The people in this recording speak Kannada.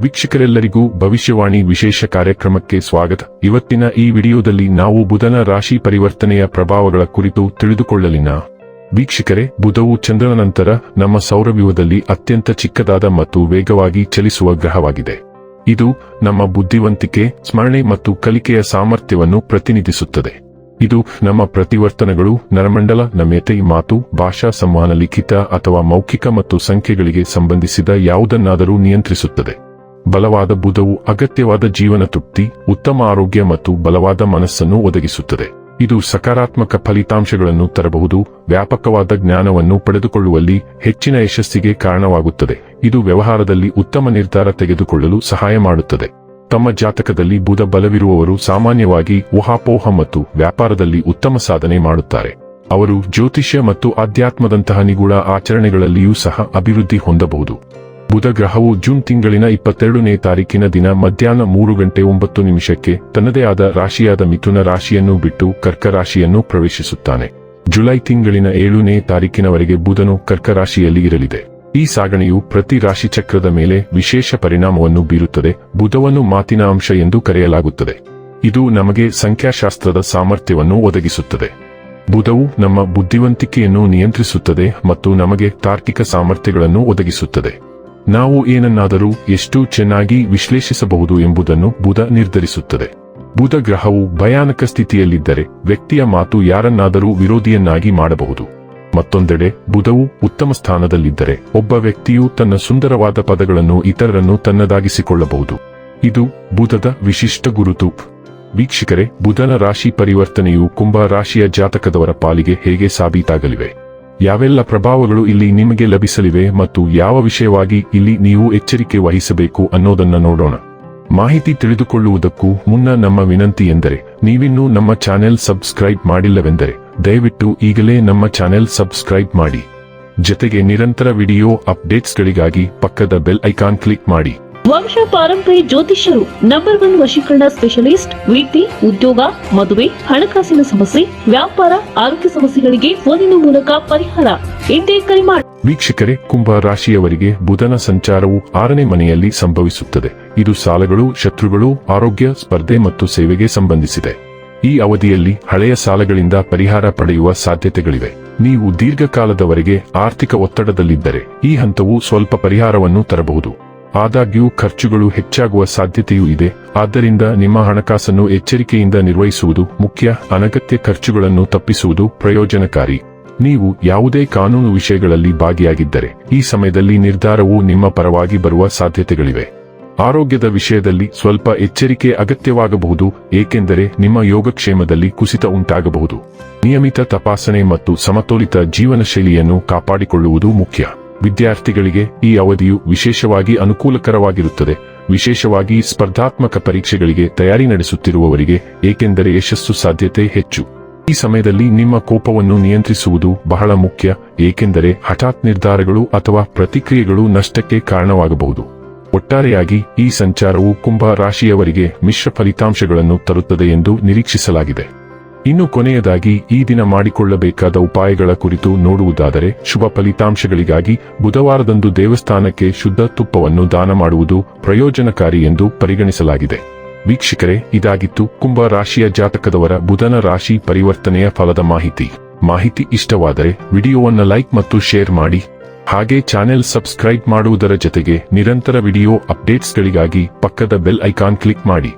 ವೀಕ್ಷಕರೆಲ್ಲರಿಗೂ ಭವಿಷ್ಯವಾಣಿ ವಿಶೇಷ ಕಾರ್ಯಕ್ರಮಕ್ಕೆ ಸ್ವಾಗತ. ಇವತ್ತಿನ ಈ ವಿಡಿಯೋದಲ್ಲಿ ನಾವು ಬುಧನ ರಾಶಿ ಪರಿವರ್ತನೆಯ ಪ್ರಭಾವಗಳ ಕುರಿತು ತಿಳಿದುಕೊಳ್ಳಲಿನ. ವೀಕ್ಷಕರೇ, ಬುಧವು ಚಂದ್ರನ ನಂತರ ನಮ್ಮ ಸೌರವ್ಯೂಹದಲ್ಲಿ ಅತ್ಯಂತ ಚಿಕ್ಕದಾದ ಮತ್ತು ವೇಗವಾಗಿ ಚಲಿಸುವ ಗ್ರಹವಾಗಿದೆ. ಇದು ನಮ್ಮ ಬುದ್ಧಿವಂತಿಕೆ, ಸ್ಮರಣೆ ಮತ್ತು ಕಲಿಕೆಯ ಸಾಮರ್ಥ್ಯವನ್ನು ಪ್ರತಿನಿಧಿಸುತ್ತದೆ. ಇದು ನಮ್ಮ ಪ್ರತಿವರ್ತನೆಗಳು, ನರಮಂಡಲ, ನಮ್ಯತೆ, ಮಾತು, ಭಾಷಾ ಸಂವಹನ, ಲಿಖಿತ ಅಥವಾ ಮೌಖಿಕ ಮತ್ತು ಸಂಖ್ಯೆಗಳಿಗೆ ಸಂಬಂಧಿಸಿದ ಯಾವುದನ್ನಾದರೂ ನಿಯಂತ್ರಿಸುತ್ತದೆ. ಬಲವಾದ ಬುಧವು ಅಗತ್ಯವಾದ ಜೀವನ ತೃಪ್ತಿ, ಉತ್ತಮ ಆರೋಗ್ಯ ಮತ್ತು ಬಲವಾದ ಮನಸ್ಸನ್ನು ಒದಗಿಸುತ್ತದೆ. ಇದು ಸಕಾರಾತ್ಮಕ ಫಲಿತಾಂಶಗಳನ್ನು ತರಬಹುದು, ವ್ಯಾಪಕವಾದ ಜ್ಞಾನವನ್ನು ಪಡೆದುಕೊಳ್ಳುವಲ್ಲಿ ಹೆಚ್ಚಿನ ಯಶಸ್ಸಿಗೆ ಕಾರಣವಾಗುತ್ತದೆ. ಇದು ವ್ಯವಹಾರದಲ್ಲಿ ಉತ್ತಮ ನಿರ್ಧಾರ ತೆಗೆದುಕೊಳ್ಳಲು ಸಹಾಯ ಮಾಡುತ್ತದೆ. ತಮ್ಮ ಜಾತಕದಲ್ಲಿ ಬುಧ ಬಲವಿರುವವರು ಸಾಮಾನ್ಯವಾಗಿ ಊಹಾಪೋಹ ಮತ್ತು ವ್ಯಾಪಾರದಲ್ಲಿ ಉತ್ತಮ ಸಾಧನೆ ಮಾಡುತ್ತಾರೆ. ಅವರು ಜ್ಯೋತಿಷ್ಯ ಮತ್ತು ಆಧ್ಯಾತ್ಮದಂತಹ ನಿಗೂಢ ಆಚರಣೆಗಳಲ್ಲಿಯೂ ಸಹ ಅಭಿವೃದ್ಧಿ ಹೊಂದಬಹುದು. ಬುಧ ಗ್ರಹವು ಜೂನ್ ತಿಂಗಳಿನ 22ನೇ ತಾರೀಕಿನ ದಿನ ಮಧ್ಯಾಹ್ನ 3:09 ತನ್ನದೇ ಆದ ರಾಶಿಯಾದ ಮಿಥುನ ರಾಶಿಯನ್ನು ಬಿಟ್ಟು ಕರ್ಕ ರಾಶಿಯನ್ನು ಪ್ರವೇಶಿಸುತ್ತಾನೆ. ಜುಲೈ ತಿಂಗಳಿನ 7ನೇ ತಾರೀಕಿನವರೆಗೆ ಬುಧನು ಕರ್ಕ ರಾಶಿಯಲ್ಲಿ ಇರಲಿದೆ. ಈ ಸಾಗಣೆಯು ಪ್ರತಿ ರಾಶಿಚಕ್ರದ ಮೇಲೆ ವಿಶೇಷ ಪರಿಣಾಮವನ್ನು ಬೀರುತ್ತದೆ. ಬುಧವನ್ನು ಮಾತಿನ ಅಂಶ ಎಂದು ಕರೆಯಲಾಗುತ್ತದೆ. ಇದು ನಮಗೆ ಸಂಖ್ಯಾಶಾಸ್ತ್ರದ ಸಾಮರ್ಥ್ಯವನ್ನು ಒದಗಿಸುತ್ತದೆ. ಬುಧವು ನಮ್ಮ ಬುದ್ಧಿವಂತಿಕೆಯನ್ನು ನಿಯಂತ್ರಿಸುತ್ತದೆ ಮತ್ತು ನಮಗೆ ತಾರ್ಕಿಕ ಸಾಮರ್ಥ್ಯಗಳನ್ನು ಒದಗಿಸುತ್ತದೆ. ನಾವು ಏನನ್ನಾದರೂ ಎಷ್ಟು ಚೆನ್ನಾಗಿ ವಿಶ್ಲೇಷಿಸಬಹುದು ಎಂಬುದನ್ನು ಬುಧ ನಿರ್ಧರಿಸುತ್ತದೆ. ಬುಧ ಗ್ರಹವು ಭಯಾನಕ ಸ್ಥಿತಿಯಲ್ಲಿದ್ದರೆ ವ್ಯಕ್ತಿಯ ಮಾತು ಯಾರನ್ನಾದರೂ ವಿರೋಧಿಯನ್ನಾಗಿ ಮಾಡಬಹುದು. ಮತ್ತೊಂದೆಡೆ ಬುಧವು ಉತ್ತಮ ಸ್ಥಾನದಲ್ಲಿದ್ದರೆ ಒಬ್ಬ ವ್ಯಕ್ತಿಯು ತನ್ನ ಸುಂದರವಾದ ಪದಗಳನ್ನು ಇತರರನ್ನು ತನ್ನದಾಗಿಸಿಕೊಳ್ಳಬಹುದು. ಇದು ಬುಧದ ವಿಶಿಷ್ಟ ಗುರುತು. ವೀಕ್ಷಕರೇ, ಬುಧನ ರಾಶಿ ಪರಿವರ್ತನೆಯು ಕುಂಭ ರಾಶಿಯ ಜಾತಕದವರ ಪಾಲಿಗೆ ಹೇಗೆ ಸಾಬೀತಾಗಲಿವೆ? ಯಾವೆಲ್ಲ ಪ್ರಭಾವಗಳು ಇಲ್ಲಿ ನಿಮಗೆ ಲಭಿಸಲಿವೆ ಮತ್ತು ಯಾವ ವಿಷಯವಾಗಿ ಇಲ್ಲಿ ನೀವು ಎಚ್ಚರಿಕೆ ವಹಿಸಬೇಕು ಅನ್ನೋದನ್ನ ನೋಡೋಣ. ಮಾಹಿತಿ ತಿಳಿದುಕೊಳ್ಳುವುದಕ್ಕೂ ಮುನ್ನ ನಮ್ಮ ವಿನಂತಿ ಎಂದರೆ, ನೀವಿನ್ನೂ ನಮ್ಮ ಚಾನೆಲ್ ಸಬ್ಸ್ಕ್ರೈಬ್ ಮಾಡಿಲ್ಲವೆಂದರೆ ದಯವಿಟ್ಟು ಈಗಲೇ ನಮ್ಮ ಚಾನೆಲ್ ಸಬ್ಸ್ಕ್ರೈಬ್ ಮಾಡಿ. ಜೊತೆಗೆ ನಿರಂತರ ವಿಡಿಯೋ ಅಪ್ಡೇಟ್ಸ್ಗಳಿಗಾಗಿ ಪಕ್ಕದ ಬೆಲ್ ಐಕಾನ್ ಕ್ಲಿಕ್ ಮಾಡಿ. ವಂಶ ಪಾರಂಪರ್ಯ ಜ್ಯೋತಿಷ್ಯರು ನಂಬರ್ 1 ವಶೀಕರಣ ಸ್ಪೆಷಲಿಸ್ಟ್. ವೃತ್ತಿ, ಉದ್ಯೋಗ, ಮದುವೆ, ಹಣಕಾಸಿನ ಸಮಸ್ಯೆ, ವ್ಯಾಪಾರ, ಆರೋಗ್ಯ ಸಮಸ್ಯೆಗಳಿಗೆ ಫೋನಿನ ಮೂಲಕ ಪರಿಹಾರ. ಇಂದೇ ಕರೆ ಮಾಡಿ. ವೀಕ್ಷಕರೇ, ಕುಂಭ ರಾಶಿಯವರಿಗೆ ಬುಧನ ಸಂಚಾರವು 6ನೇ ಮನೆಯಲ್ಲಿ ಸಂಭವಿಸುತ್ತದೆ. ಇದು ಸಾಲಗಳು, ಶತ್ರುಗಳು, ಆರೋಗ್ಯ, ಸ್ಪರ್ಧೆ ಮತ್ತು ಸೇವೆಗೆ ಸಂಬಂಧಿಸಿದೆ. ಈ ಅವಧಿಯಲ್ಲಿ ಹಳೆಯ ಸಾಲಗಳಿಂದ ಪರಿಹಾರ ಪಡೆಯುವ ಸಾಧ್ಯತೆಗಳಿವೆ. ನೀವು ದೀರ್ಘಕಾಲದವರೆಗೆ ಆರ್ಥಿಕ ಒತ್ತಡದಲ್ಲಿದ್ದರೆ ಈ ಹಂತವು ಸ್ವಲ್ಪ ಪರಿಹಾರವನ್ನು ತರಬಹುದು. ಆದಾಗ್ಯೂ ಖರ್ಚುಗಳು ಹೆಚ್ಚಾಗುವ ಸಾಧ್ಯತೆಯೂ ಇದೆ. ಆದ್ದರಿಂದ ನಿಮ್ಮ ಹಣಕಾಸನ್ನು ಎಚ್ಚರಿಕೆಯಿಂದ ನಿರ್ವಹಿಸುವುದು ಮುಖ್ಯ. ಅನಗತ್ಯ ಖರ್ಚುಗಳನ್ನು ತಪ್ಪಿಸುವುದು ಪ್ರಯೋಜನಕಾರಿ. ನೀವು ಯಾವುದೇ ಕಾನೂನು ವಿಷಯಗಳಲ್ಲಿ ಭಾಗಿಯಾಗಿದ್ದರೆ ಈ ಸಮಯದಲ್ಲಿ ನಿರ್ಧಾರವು ನಿಮ್ಮ ಪರವಾಗಿ ಬರುವ ಸಾಧ್ಯತೆಗಳಿವೆ. ಆರೋಗ್ಯದ ವಿಷಯದಲ್ಲಿ ಸ್ವಲ್ಪ ಎಚ್ಚರಿಕೆ ಅಗತ್ಯವಾಗಬಹುದು, ಏಕೆಂದರೆ ನಿಮ್ಮ ಯೋಗಕ್ಷೇಮದಲ್ಲಿ ಕುಸಿತ ಉಂಟಾಗಬಹುದು. ನಿಯಮಿತ ತಪಾಸಣೆ ಮತ್ತು ಸಮತೋಲಿತ ಜೀವನ ಶೈಲಿಯನ್ನು ಕಾಪಾಡಿಕೊಳ್ಳುವುದು ಮುಖ್ಯ. ವಿದ್ಯಾರ್ಥಿಗಳಿಗೆ ಈ ಅವಧಿಯು ವಿಶೇಷವಾಗಿ ಅನುಕೂಲಕರವಾಗಿರುತ್ತದೆ, ವಿಶೇಷವಾಗಿ ಸ್ಪರ್ಧಾತ್ಮಕ ಪರೀಕ್ಷೆಗಳಿಗೆ ತಯಾರಿ ನಡೆಸುತ್ತಿರುವವರಿಗೆ, ಏಕೆಂದರೆ ಯಶಸ್ಸು ಸಾಧ್ಯತೆ ಹೆಚ್ಚು. ಈ ಸಮಯದಲ್ಲಿ ನಿಮ್ಮ ಕೋಪವನ್ನು ನಿಯಂತ್ರಿಸುವುದು ಬಹಳ ಮುಖ್ಯ, ಏಕೆಂದರೆ ಹಠಾತ್ ನಿರ್ಧಾರಗಳು ಅಥವಾ ಪ್ರತಿಕ್ರಿಯೆಗಳು ನಷ್ಟಕ್ಕೆ ಕಾರಣವಾಗಬಹುದು. ಒಟ್ಟಾರೆಯಾಗಿ ಈ ಸಂಚಾರವು ಕುಂಭ ರಾಶಿಯವರಿಗೆ ಮಿಶ್ರ ಫಲಿತಾಂಶಗಳನ್ನು ತರುತ್ತದೆ ಎಂದು ನಿರೀಕ್ಷಿಸಲಾಗಿದೆ. ಇನ್ನು ಕೊನೆಯದಾಗಿ ಈ ದಿನ ಮಾಡಿಕೊಳ್ಳಬೇಕಾದ ಉಪಾಯಗಳ ಕುರಿತು ನೋಡುವುದಾದರೆ, ಶುಭ ಫಲಿತಾಂಶಗಳಿಗಾಗಿ ಬುಧವಾರದಂದು ದೇವಸ್ಥಾನಕ್ಕೆ ಶುದ್ಧ ತುಪ್ಪವನ್ನು ದಾನ ಮಾಡುವುದು ಪ್ರಯೋಜನಕಾರಿ ಎಂದು ಪರಿಗಣಿಸಲಾಗಿದೆ. ವೀಕ್ಷಕರೇ, ಇದಾಗಿತ್ತು ಕುಂಭ ರಾಶಿಯ ಜಾತಕದವರ ಬುಧನ ರಾಶಿ ಪರಿವರ್ತನೆಯ ಫಲದ ಮಾಹಿತಿ ಇಷ್ಟವಾದರೆ ವಿಡಿಯೋವನ್ನು ಲೈಕ್ ಮತ್ತು ಶೇರ್ ಮಾಡಿ. ಹಾಗೆ ಚಾನೆಲ್ ಸಬ್ಸ್ಕ್ರೈಬ್ ಮಾಡುವುದರ ಜೊತೆಗೆ ನಿರಂತರ ವಿಡಿಯೋ ಅಪ್ಡೇಟ್ಸ್ಗಳಿಗಾಗಿ ಪಕ್ಕದ ಬೆಲ್ ಐಕಾನ್ ಕ್ಲಿಕ್ ಮಾಡಿ.